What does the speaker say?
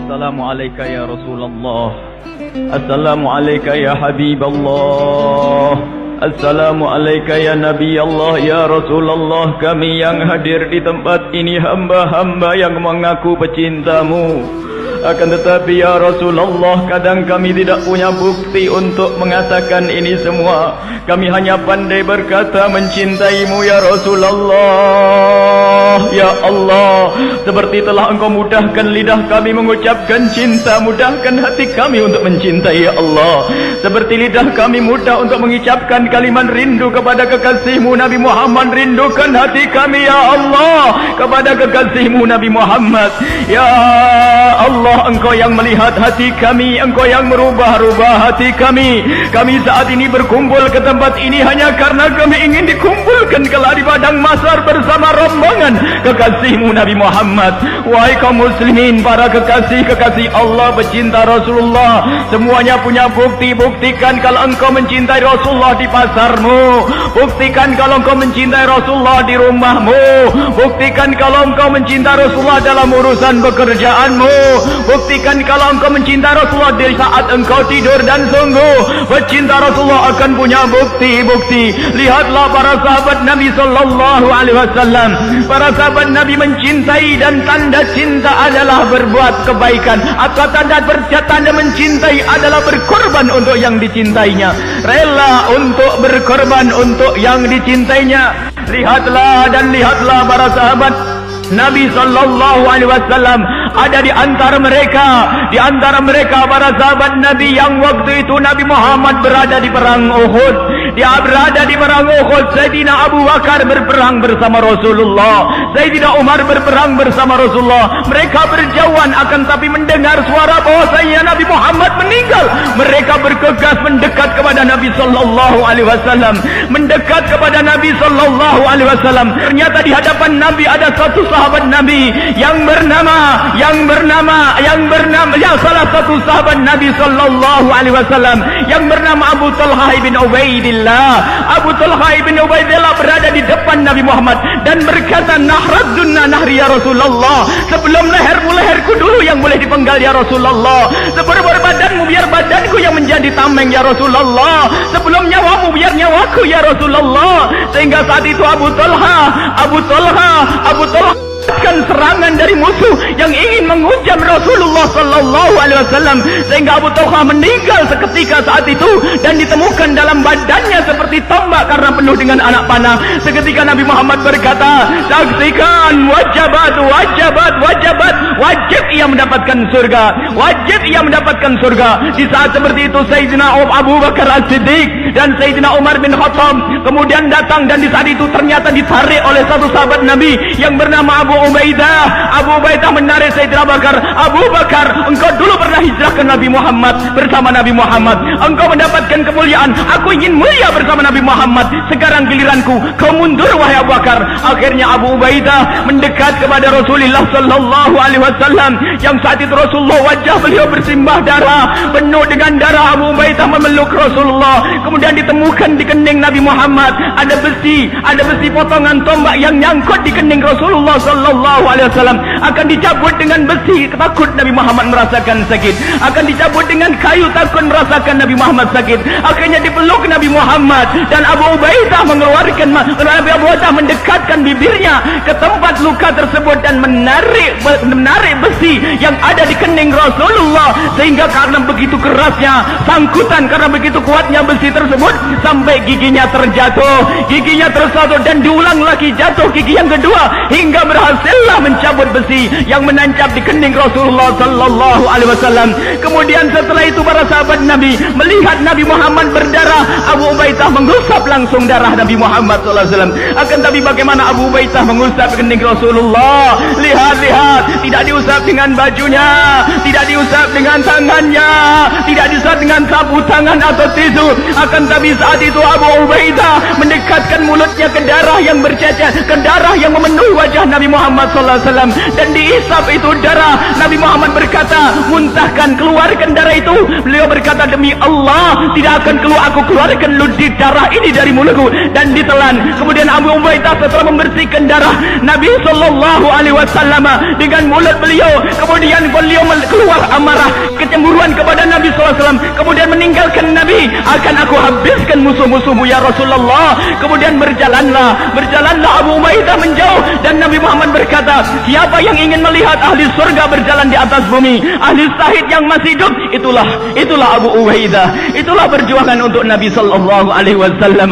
Assalamualaikum ya Rasulullah. Assalamualaikum ya Habiballah. Assalamualaikum ya Nabi Allah, ya Rasulullah. Kami yang hadir di tempat ini hamba-hamba yang mengaku pecintamu. Akan tetapi ya Rasulullah, kadang kami tidak punya bukti untuk mengatakan ini semua. Kami hanya pandai berkata mencintaimu ya Rasulullah. Ya Allah, seperti telah engkau mudahkan lidah kami mengucapkan cinta, mudahkan hati kami untuk mencintai ya Allah. Seperti lidah kami mudah untuk mengucapkan kalimat rindu kepada kekasihmu Nabi Muhammad, rindukan hati kami ya Allah kepada kekasihmu Nabi Muhammad. Ya Allah, engkau yang melihat hati kami, engkau yang merubah-rubah hati kami. Kami saat ini berkumpul ke tempat ini hanya karena kami ingin dikumpulkan kelak di padang mahsyar bersama rombongan kekasihmu Nabi Muhammad. Wahai kaum muslimin, para kekasih-kekasih Allah, pecinta Rasulullah, semuanya punya bukti. Buktikan kalau engkau mencintai Rasulullah di pasarmu. Buktikan kalau engkau mencintai Rasulullah di rumahmu. Buktikan kalau engkau mencintai Rasulullah dalam urusan pekerjaanmu. Buktikan kalau engkau mencintai Rasulullah di saat engkau tidur. Dan sungguh pecinta Rasulullah akan punya bukti-bukti. Lihatlah para sahabat Nabi sallallahu alaihi wasallam. Para sahabat Nabi mencintai, dan tanda cinta adalah berbuat kebaikan. Atau tanda mencintai adalah berkorban untuk yang dicintainya. Rela untuk berkorban untuk yang dicintainya. Lihatlah dan lihatlah para sahabat Nabi sallallahu alaihi wasallam. Ada di antara mereka para sahabat Nabi yang waktu itu Nabi Muhammad berada di perang Uhud. Dia berada di perang Uhud. Sayyidina Abu Bakar berperang bersama Rasulullah. Sayyidina Umar berperang bersama Rasulullah. Mereka berjauhan, akan tapi mendengar suara bahwasanya Nabi Muhammad meninggal. Mereka bergegas mendekat kepada Nabi sallallahu alaihi wasallam. Mendekat kepada Nabi sallallahu alaihi wasallam. Ternyata di hadapan Nabi ada satu sahabat Nabi yang bernama salah satu sahabat Nabi sallallahu alaihi wasallam yang bernama Abu Talha bin Ubaidillah. Abu Talha bin Ubaidillah berada di depan Nabi Muhammad dan berkata, "Nahradunna nahri ya Rasulullah." Sebelum leherku dulu yang boleh dipenggal ya Rasulullah. Sebelum badanmu biar badanku yang menjadi tameng ya Rasulullah. Sebelum nyawamu biar nyawaku ya Rasulullah. Sehingga saat itu Abu Talha serangan dari musuh yang ingin menghujam Rasulullah sallallahu alaihi wasallam, sehingga Abu Talha meninggal seketika saat itu dan ditemukan dalam badannya seperti tombak karena penuh dengan anak panah. Seketika Nabi Muhammad berkata, "Saksikan, wajib ia mendapatkan surga." Di saat seperti itu Sayyidina Abu Bakar As-Siddiq dan Sayyidina Umar bin Khattab kemudian datang, dan di saat itu ternyata ditarik oleh satu sahabat Nabi yang bernama Abu Ubaidah menarik Sayyidina Abu Bakar, engkau dulu pernah hijrah ke Nabi Muhammad bersama Nabi Muhammad. Engkau mendapatkan kemuliaan. Aku ingin mulia bersama Nabi Muhammad. Sekarang giliranku, kau mundur wahai Abu Bakar. Akhirnya Abu Ubaidah mendekat kepada Rasulullah sallallahu alaihi wasallam, yang saat itu Rasulullah wajah beliau bersimbah darah, penuh dengan darah. Abu Ubaidah memeluk Rasulullah. Kemudian ditemukan di kening Nabi Muhammad ada besi potongan tombak yang nyangkut di kening Rasulullah sallallahu alaihi wasallam. Akan dicabut dengan besi, takut Nabi Muhammad merasakan sakit. Akan dicabut dengan kayu, takut merasakan Nabi Muhammad sakit. Akhirnya dipeluk Nabi Muhammad, dan Abu Ubaidah mendekatkan bibirnya ke tempat luka tersebut dan menarik besi yang ada di kening Rasulullah, sehingga karena begitu kerasnya sangkutan, karena begitu kuatnya besi tersebut sampai giginya terjatuh dan diulang lagi jatuh gigi yang kedua, hingga berhasillah mencabut besi yang menancap di kening Rasulullah sallallahu alaihi wasallam. Kemudian setelah itu para sahabat Nabi melihat Nabi Muhammad berdarah. Abu Ubaidah mengusap langsung darah Nabi Muhammad sallallahu alaihi wasallam. Akan tapi bagaimana Abu Ubaidah mengusap kening Rasulullah? Lihat, tidak diusap dengan bajunya, tidak diusap dengan tangannya, tidak diusap dengan sapu tangan atau tisu. Akan tapi saat itu Abu Ubaidah mendekatkan mulutnya ke darah yang bercecah, ke darah yang memenuhi wajah Nabi Muhammad sallallahu alaihi wasallam dan diisap itu darah. Nabi Muhammad berkata, muntahkan, keluarkan darah itu. Beliau berkata, demi Allah tidak akan aku keluarkan ludah darah ini dari mulutku, dan ditelan. Kemudian Abu Ubaidah setelah membersihkan darah Nabi sallallahu alaihi wasallam dengan mulut beliau, kemudian beliau keluar amarah, kecemburuan kepada Nabi sallallahu alaihi wasallam, kemudian meninggalkan Nabi. Akan aku habiskan musuh-musuhmu ya Rasulullah. Kemudian berjalanlah Abu Ubaidah menjauh, dan Nabi Muhammad berkata, siapa yang ingin melihat ahli surga berjalan di atas bumi, ahli syahid yang masih hidup, itulah Abu Ubaidah. Itulah perjuangan untuk Nabi sallallahu alaihi wasallam.